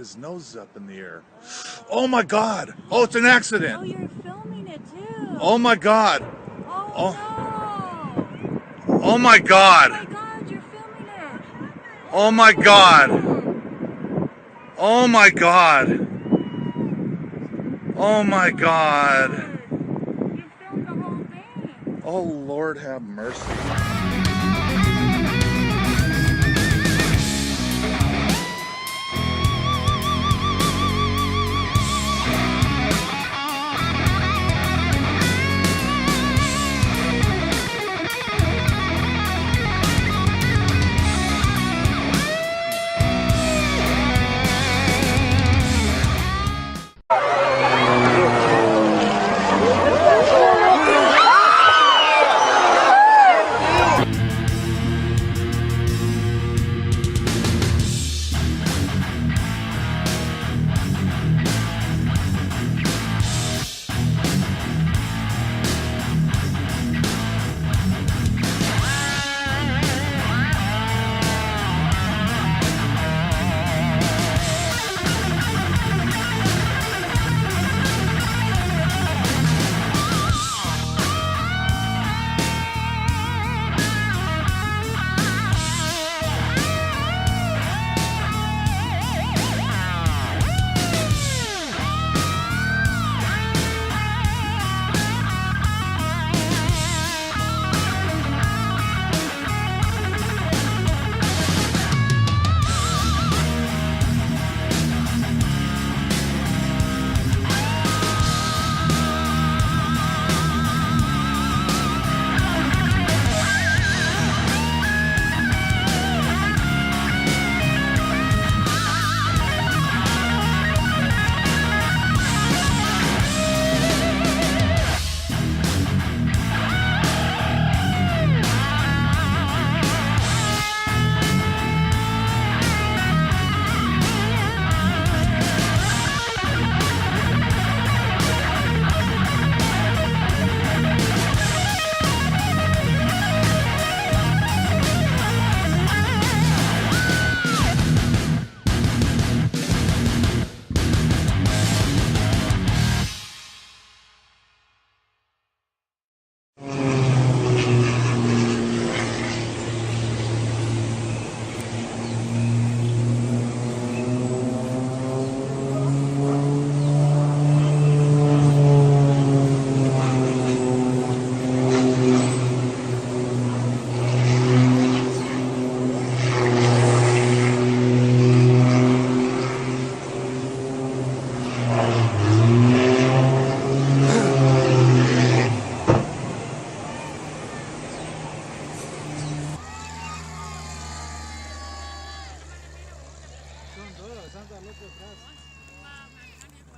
his nose is up in the air. Oh my God! Oh, it's an accident! Oh, you're filming it too! Oh my God! Oh, no! Oh my God! Oh my God, you're filming it! Oh my God! Oh my God! Oh my God! You filmed the whole thing! Oh Lord, have mercy.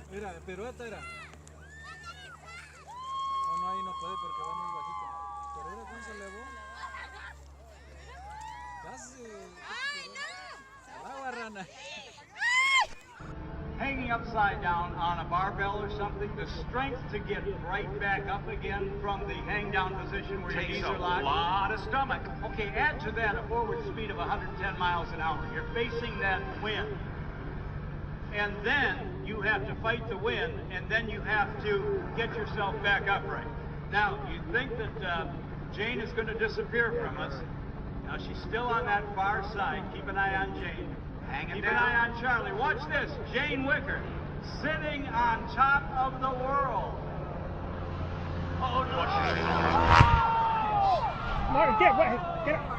Mira, pirueta era. O no, ahí no puede porque va muy bajito. Pero mira cómo se elevó. Casi. El agua, rana. Hanging upside down on a barbell or something, the strength to get right back up again from the hang down position where your knees are locked. Takes a lot of stomach. Okay, add to that a forward speed of 110 miles an hour. You're facing that wind. And then you have to fight the wind, and then you have to get yourself back upright. Now, you think that Jane is going to disappear from us. Now, she's still on that far side. Keep an eye on Jane. Keep an eye on Charlie. Watch this. Jane Wicker sitting on top of the world. Oh, no. Mark, get away. Get up.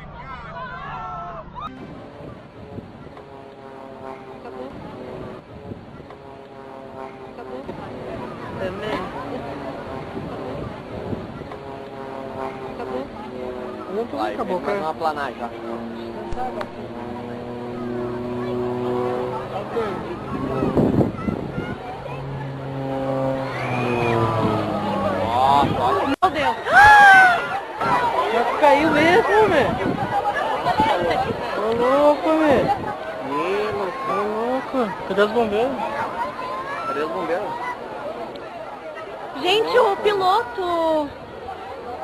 Vai, acabou, faz uma planagem, ó. Nossa, olha. Meu Deus! Já caiu mesmo, velho. Tô louco, velho. Tô louco. Cadê os bombeiros? Cadê os bombeiros? Gente, o piloto!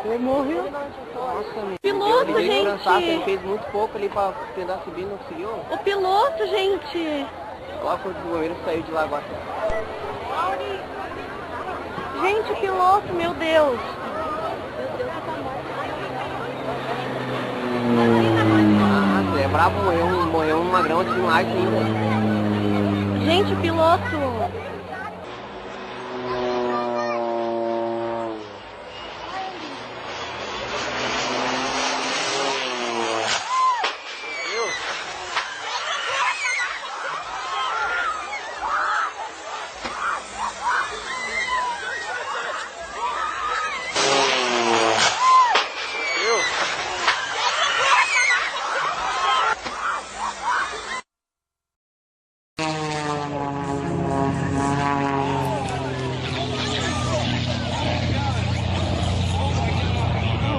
Ele morreu. Nossa, meu. Piloto, ele gente! Ele fez muito pouco ali pra tentar subir, não conseguiu. O piloto, gente! Lá quando o goleiro saiu de lá agora. Gente, o piloto, meu Deus! Ah, você é bravo, morreu um magrão assim lá ainda. Gente, o piloto!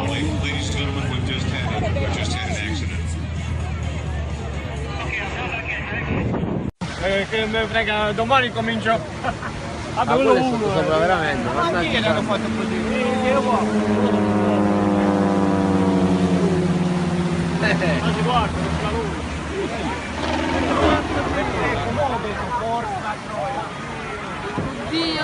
Ladies and gentlemen, we've just had an accident. Che me frega, domani comincio a quello è stato sopra veramente. Ma chi l'hanno fatto così? Ma si guarda, non fa lui. Porca troia. Dio!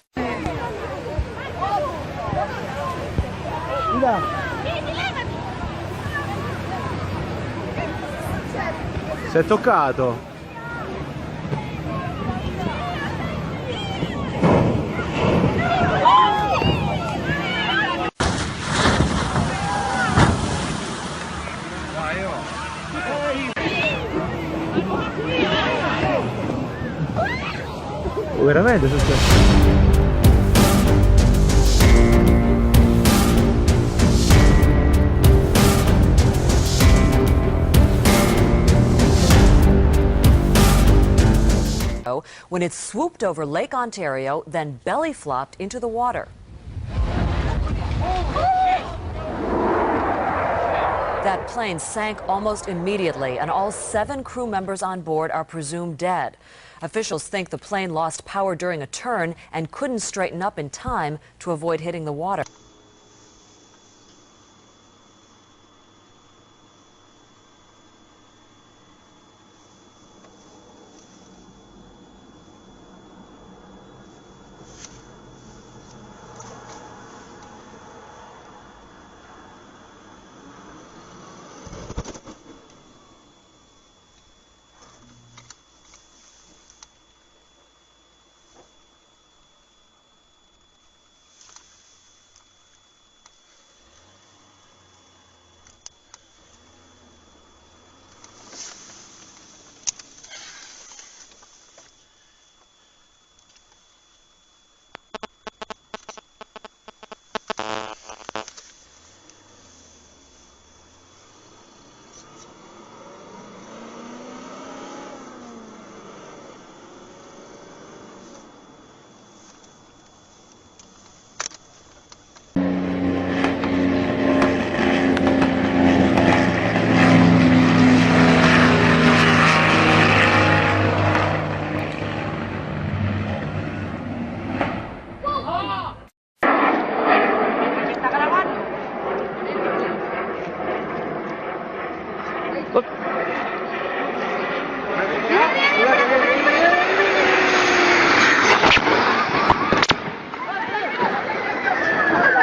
Si è toccato. Veramente è successo? When it swooped over Lake Ontario, then belly flopped into the water. That plane sank almost immediately, and all 7 crew members on board are presumed dead. Officials think the plane lost power during a turn and couldn't straighten up in time to avoid hitting the water.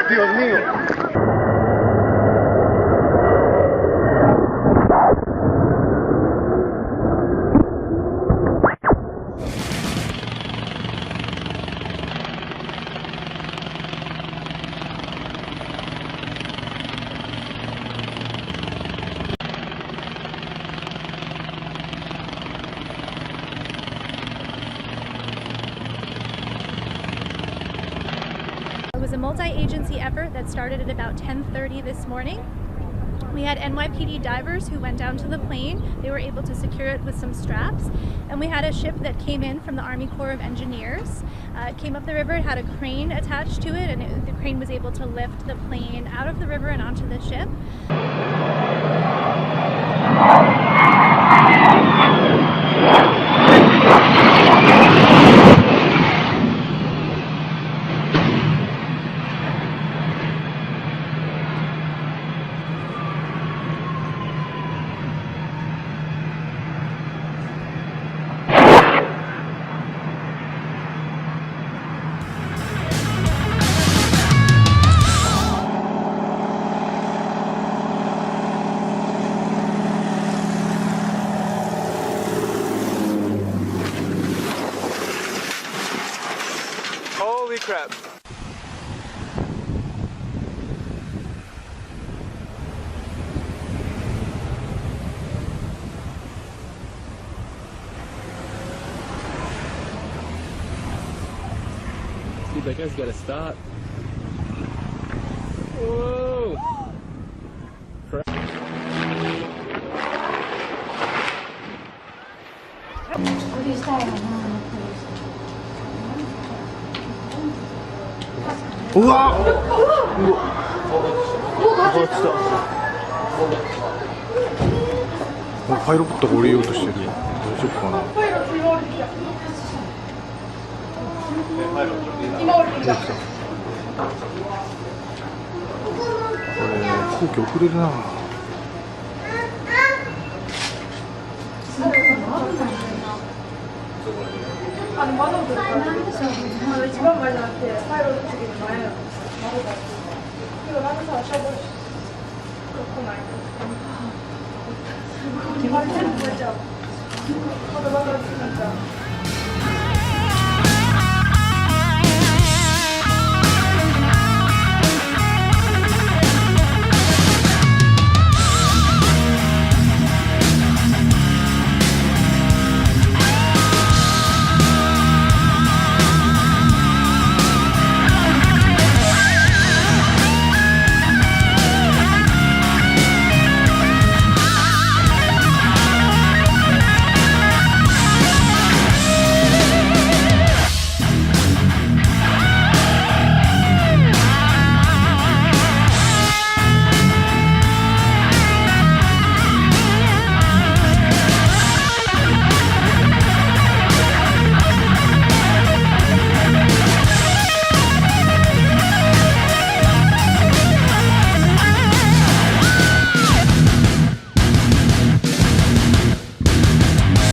Dios mío. It was a multi-agency effort that started at about 10:30 this morning. We had NYPD divers who went down to the plane. They were able to secure it with some straps. And we had a ship that came in from the Army Corps of Engineers. It came up the river, it had a crane attached to it, and the crane was able to lift the plane out of the river and onto the ship. That guy's gotta stop. Whoa! 우와!パイロットが降りようとしてる。大丈夫かな。これ飛行機遅れるな。一番前じゃなくてパイロット席の前の窓だって。けどなんかさ、消防士来ない。決まり全部超えちゃう。まだ爆発になっちゃう。